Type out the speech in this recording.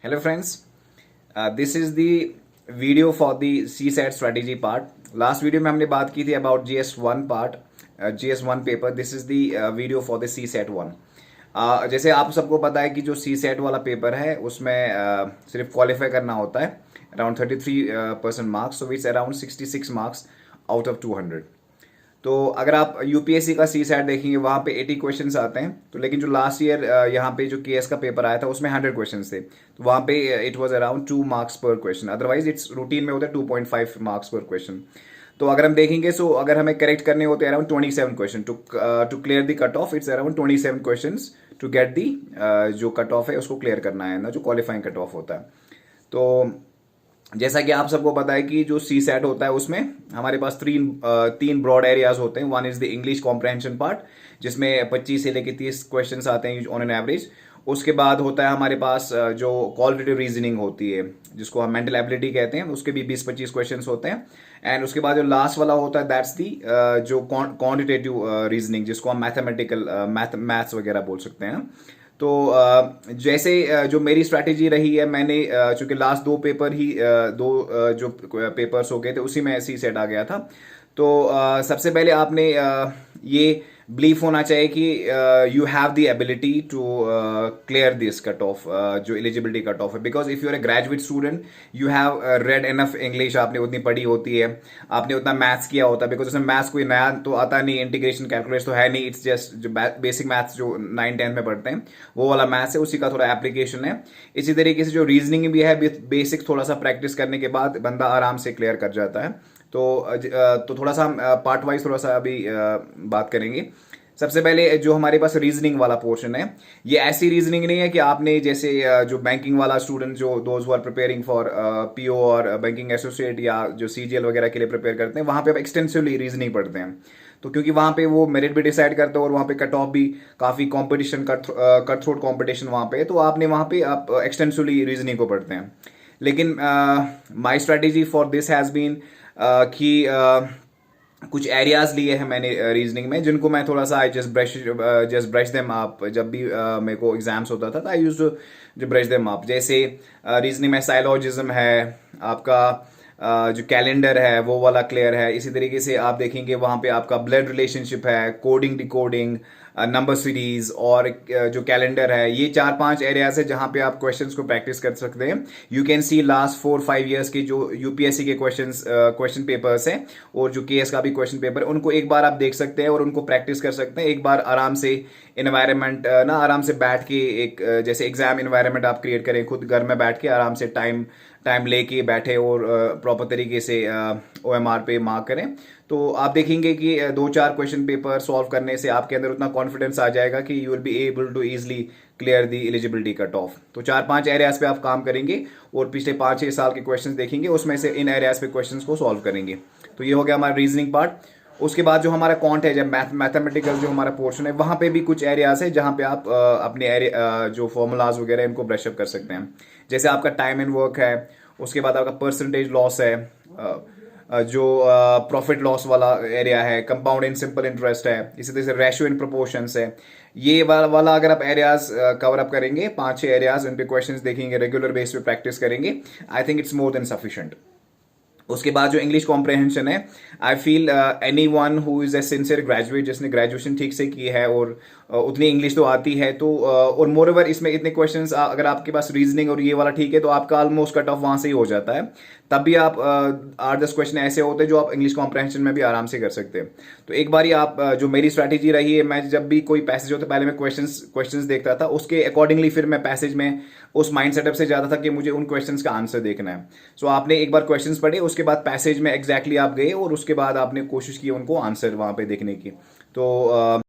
Hello friends, this is the video for the CSAT strategy part. Last video में हमने बात की थी about GS1 part, GS1 paper. This is the video for the CSAT 1. जैसे आप सबको पता है कि जो CSAT वाला पेपर है उसमें सिर्फ क्वालिफाई करना होता है around 33% marks, so it's around 66 marks out of 200. तो अगर आप यूपीएससी का CSAT देखेंगे वहाँ पे 80 क्वेश्चंस आते हैं. तो लेकिन जो लास्ट ईयर यहाँ पे जो केएस का पेपर आया था उसमें 100 क्वेश्चंस थे, तो वहाँ पे इट वाज अराउंड 2 मार्क्स पर क्वेश्चन. अदरवाइज इट्स रूटीन में होता है 2.5 मार्क्स पर क्वेश्चन. तो अगर हम देखेंगे सो अगर हमें करेक्ट करने होते हैं around 27 question to clear the cut off. It's around 27 question to get the जो कट ऑफ है उसको क्लियर करना है ना, जो क्वालिफाइंग कट ऑफ होता है. तो जैसा कि आप सबको पता है कि जो CSAT होता है उसमें हमारे पास तीन ब्रॉड एरियाज होते हैं. One is the English comprehension part जिसमें 25 से लेकर 30 क्वेश्चंस आते हैं ऑन एन एवरेज. उसके बाद होता है हमारे पास जो क्वालिटेटिव रीजनिंग होती है जिसको हम मेंटल एबिलिटी कहते हैं, उसके भी 20-25 क्वेश्चंस होते हैं. एंड उसके बाद जो लास्ट वाला होता है दैट्स दी जो क्वांटिटेटिव रीजनिंग जिसको हम मैथमेटिकल मैथ्स वगैरह बोल सकते हैं. तो जैसे जो मेरी स्ट्रैटेजी रही है, मैंने चूंकि लास्ट दो पेपर ही जो पेपर्स हो गए थे उसी में CSAT आ गया था. तो सबसे पहले आपने ये बिलीफ होना चाहिए कि you have the ability to clear this cut off, जो एलिजिबिलिटी कट ऑफ है. Because if you are a graduate student you have read enough English, आपने उतनी पढ़ी होती है, आपने उतना मैथ्स किया होता है. बिकॉज उसमें मैथ्स कोई नया तो आता नहीं, इंटीग्रेशन कैलकुलेशन तो है नहीं, इट्स जस्ट जो बेसिक मैथ्स जो 9-10 में पढ़ते हैं वो वाला मैथ्स है, उसी का थोड़ा एप्लीकेशन है. इसी तरीके से जो रीजनिंग भी है बेसिक थोड़ा सा प्रैक्टिस करने के बाद बंदा आराम से क्लियर कर जाता है. तो थोड़ा सा हम पार्ट वाइज थोड़ा सा अभी बात करेंगे. सबसे पहले जो हमारे पास रीजनिंग वाला पोर्शन है, ये ऐसी रीजनिंग नहीं है कि आपने जैसे जो बैंकिंग वाला स्टूडेंट जो those who are preparing for PO और बैंकिंग एसोसिएट या जो CGL वगैरह के लिए प्रिपेयर करते हैं, वहां पे आप एक्सटेंसिवली रीजनिंग पढ़ते हैं. तो क्योंकि वहां पे वो मेरिट भी डिसाइड करते हैं और वहां पे कट ऑफ भी काफी कॉम्पिटिशन कट थ्रोट कॉम्पिटिशन वहां पे, तो आपने वहां पे आप एक्सटेंसिवली रीजनिंग को पढ़ते हैं. लेकिन my strategy for this has been कि कुछ एरियाज लिए हैं मैंने रीजनिंग में जिनको मैं थोड़ा सा I just brush them up. जब भी मेरे को एग्जाम्स होता था I used to brush them up. जैसे रीजनिंग में साइलॉजिज्म है, आपका जो कैलेंडर है वो वाला क्लियर है. इसी तरीके से आप देखेंगे वहां पे आपका ब्लड रिलेशनशिप है, कोडिंग डिकोडिंग, नंबर सीरीज और जो कैलेंडर है. ये 4-5 एरियाज है जहां पे आप क्वेश्चंस को प्रैक्टिस कर सकते हैं. You can see last 4-5 years के जो यूपीएससी के क्वेश्चन पेपर्स हैं और जो केएस का भी क्वेश्चन पेपर है, उनको एक बार आप देख सकते हैं और उनको प्रैक्टिस कर सकते हैं. एक बार आराम से इन्वायरमेंट ना आराम से बैठ के एक जैसे एग्जाम इन्वायरमेंट आप क्रिएट करें, खुद घर में बैठ के आराम से टाइम लेके बैठे और प्रॉपर तरीके से OMR पे मार्क करें. तो आप देखेंगे कि 2-4 क्वेश्चन पेपर सॉल्व करने से आपके अंदर उतना कॉन्फिडेंस आ जाएगा कि you will be able to easily clear the eligibility cut off. तो 4-5 एरियाज पे आप काम करेंगे और पिछले 5-6 साल के क्वेश्चंस देखेंगे, उसमें से इन एरियाज पे क्वेश्चंस को सॉल्व करेंगे. तो ये हो गया हमारा रीजनिंग पार्ट. उसके बाद जो हमारा कॉन्ट है, जब मैथमेटिकल जो हमारा पोर्शन है, वहां पे भी कुछ एरियाज है जहां पे आप अपने एरिया जो फॉर्मूलाज वगैरह इनको ब्रशअप कर सकते हैं. जैसे आपका टाइम एंड वर्क है, उसके बाद आपका परसेंटेज लॉस है, जो प्रॉफिट लॉस वाला एरिया है, कंपाउंड इन सिंपल इंटरेस्ट है, इसी तरह से रेशियो इन प्रोपोर्शंस है. ये वाला अगर आप एरियाज कवर अप करेंगे, 5-6 एरियाज, उन पे क्वेश्चंस देखेंगे, रेगुलर बेस पे प्रैक्टिस करेंगे, I think it's more than sufficient. उसके बाद जो इंग्लिश कॉम्प्रहेंशन है, I feel any one who is a sincere graduate जिसने ग्रेजुएशन ठीक से की है और उतनी इंग्लिश तो आती है, तो और मोर ओवर इसमें इतने क्वेश्चंस अगर आपके पास रीजनिंग और ये वाला ठीक है तो आपका ऑलमोस्ट कट ऑफ वहां से ही हो जाता है. तब भी आप 8-10 क्वेश्चन ऐसे होते हैं जो आप इंग्लिश कॉम्प्रहेंशन में भी आराम से कर सकते हैं. तो एक बार आप जो मेरी स्ट्रैटेजी रही है, मैं जब भी कोई पैसेज होता पहले मैं क्वेश्चंस देखता था, उसके अकॉर्डिंगली फिर मैं पैसेज में उस माइंड सेटअप से जाता था कि मुझे उन क्वेश्चंस का आंसर देखना है. सो आपने एक बार क्वेश्चंस पढ़े, उसके बाद पैसेज में एग्जैक्टली आप गए और उसके बाद आपने कोशिश की उनको आंसर वहां पे देखने की. तो